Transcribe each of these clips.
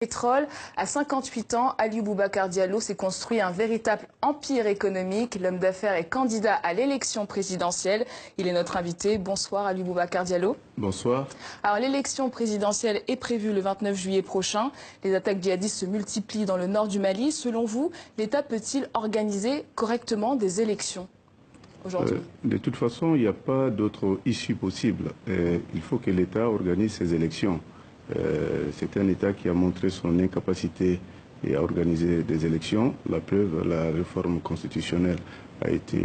Pétrole. À 58 ans, Aliou Boubacar Diallo s'est construit un véritable empire économique. L'homme d'affaires est candidat à l'élection présidentielle. Il est notre invité. Bonsoir Aliou Boubacar Diallo. Bonsoir. Alors l'élection présidentielle est prévue le 29 juillet prochain. Les attaques djihadistes se multiplient dans le nord du Mali. Selon vous, l'État peut-il organiser correctement des élections aujourd'hui? De toute façon, il n'y a pas d'autre issue possible. Il faut que l'État organise ses élections. C'est un État qui a montré son incapacité à organiser des élections. La preuve, la réforme constitutionnelle a été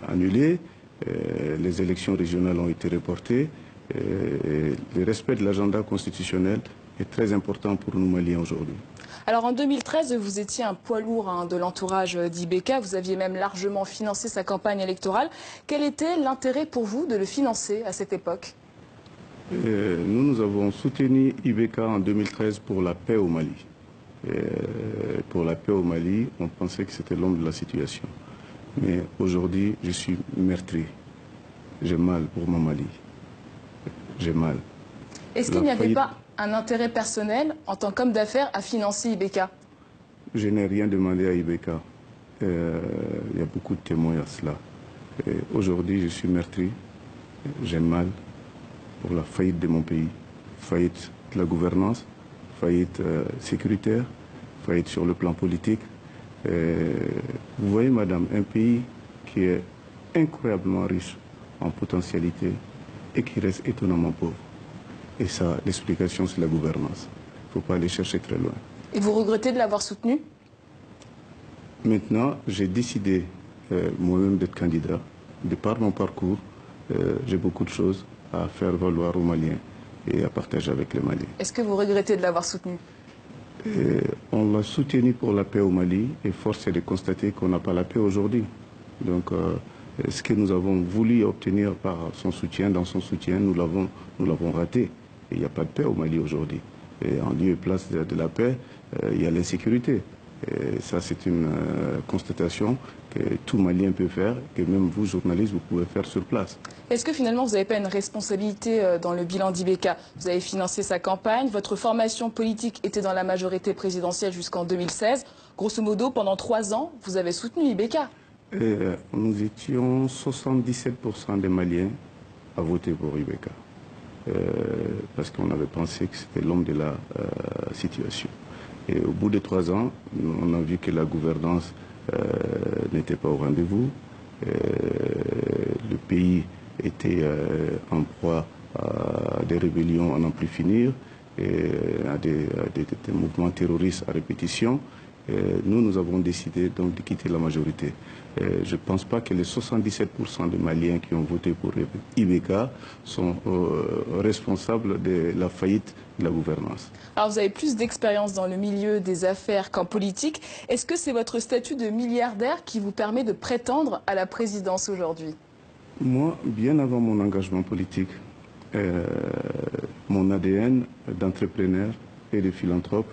annulée. Les élections régionales ont été reportées. Le respect de l'agenda constitutionnel est très important pour nous Maliens aujourd'hui. Alors en 2013, vous étiez un poids lourd de l'entourage d'Ibeka. Vous aviez même largement financé sa campagne électorale. Quel était l'intérêt pour vous de le financer à cette époque? Nous avons soutenu Ibeka en 2013 pour la paix au Mali. Pour la paix au Mali, on pensait que c'était l'homme de la situation. Mais aujourd'hui, je suis meurtri. J'ai mal pour mon Mali. J'ai mal. Est-ce qu'il n'y avait pas un intérêt personnel en tant qu'homme d'affaires à financer Ibeka? Je n'ai rien demandé à Ibeka. Il y a beaucoup de témoins à cela. Aujourd'hui, je suis meurtri. J'ai mal pour la faillite de mon pays, faillite de la gouvernance, faillite sécuritaire, faillite sur le plan politique. Vous voyez, madame, un pays qui est incroyablement riche en potentialité et qui reste étonnamment pauvre. Et ça, l'explication, c'est la gouvernance. Il ne faut pas aller chercher très loin. Et vous regrettez de l'avoir soutenu? Maintenant, j'ai décidé moi-même d'être candidat. De par mon parcours, j'ai beaucoup de choses à faire valoir aux Maliens et à partager avec les Maliens. Est-ce que vous regrettez de l'avoir soutenu? On l'a soutenu pour la paix au Mali et force est de constater qu'on n'a pas la paix aujourd'hui. Donc, ce que nous avons voulu obtenir par son soutien, dans son soutien, nous l'avons raté. Et il n'y a pas de paix au Mali aujourd'hui. Et en lieu et place de la paix, il y a l'insécurité. Et ça, c'est une constatation que tout Malien peut faire, que même vous, journalistes, vous pouvez faire sur place. Est-ce que finalement, vous n'avez pas une responsabilité dans le bilan d'Ibeka? Vous avez financé sa campagne, votre formation politique était dans la majorité présidentielle jusqu'en 2016. Grosso modo, pendant 3 ans, vous avez soutenu Ibeka. Nous étions 77% des Maliens à voter pour Ibeka. Parce qu'on avait pensé que c'était l'homme de la situation. Et au bout de 3 ans, on a vu que la gouvernance n'était pas au rendez-vous. Le pays était en proie à des rébellions à n'en plus finir, et à des mouvements terroristes à répétition. Nous avons décidé donc de quitter la majorité. Je ne pense pas que les 77% des Maliens qui ont voté pour Ibeka sont responsables de la faillite de la gouvernance. Alors vous avez plus d'expérience dans le milieu des affaires qu'en politique. Est-ce que c'est votre statut de milliardaire qui vous permet de prétendre à la présidence aujourd'hui? Moi, bien avant mon engagement politique, mon ADN d'entrepreneur et de philanthrope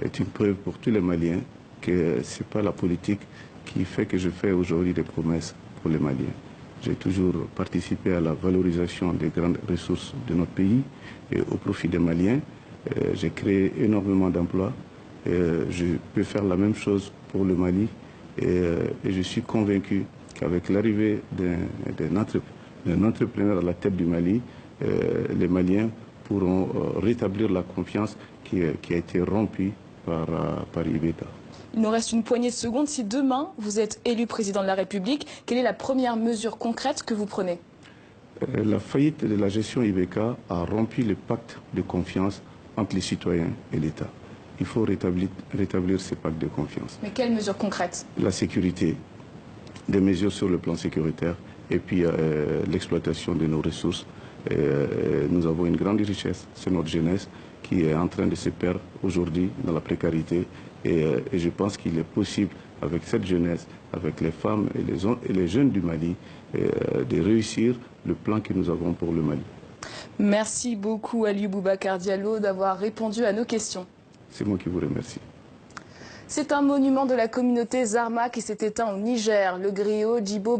est une preuve pour tous les Maliens que ce n'est pas la politique qui fait que je fais aujourd'hui des promesses pour les Maliens. J'ai toujours participé à la valorisation des grandes ressources de notre pays et au profit des Maliens. J'ai créé énormément d'emplois. Je peux faire la même chose pour le Mali et je suis convaincu qu'avec l'arrivée d'un entrepreneur à la tête du Mali, les Maliens pourront rétablir la confiance qui a été rompue par Ibeka. Il nous reste une poignée de secondes. Si demain vous êtes élu président de la République, quelle est la première mesure concrète que vous prenez? La faillite de la gestion Ibeka a rompu le pacte de confiance entre les citoyens et l'État. Il faut rétablir ce pacte de confiance. Mais quelles mesures concrètes? La sécurité, des mesures sur le plan sécuritaire et puis l'exploitation de nos ressources. Nous avons une grande richesse, c'est notre jeunesse qui est en train de se perdre aujourd'hui dans la précarité. Et je pense qu'il est possible, avec cette jeunesse, avec les femmes et les jeunes du Mali, de réussir le plan que nous avons pour le Mali. Merci beaucoup Aliou Boubacar Diallo d'avoir répondu à nos questions. C'est moi qui vous remercie. C'est un monument de la communauté Zarma qui s'est éteint au Niger. Le griot Djibo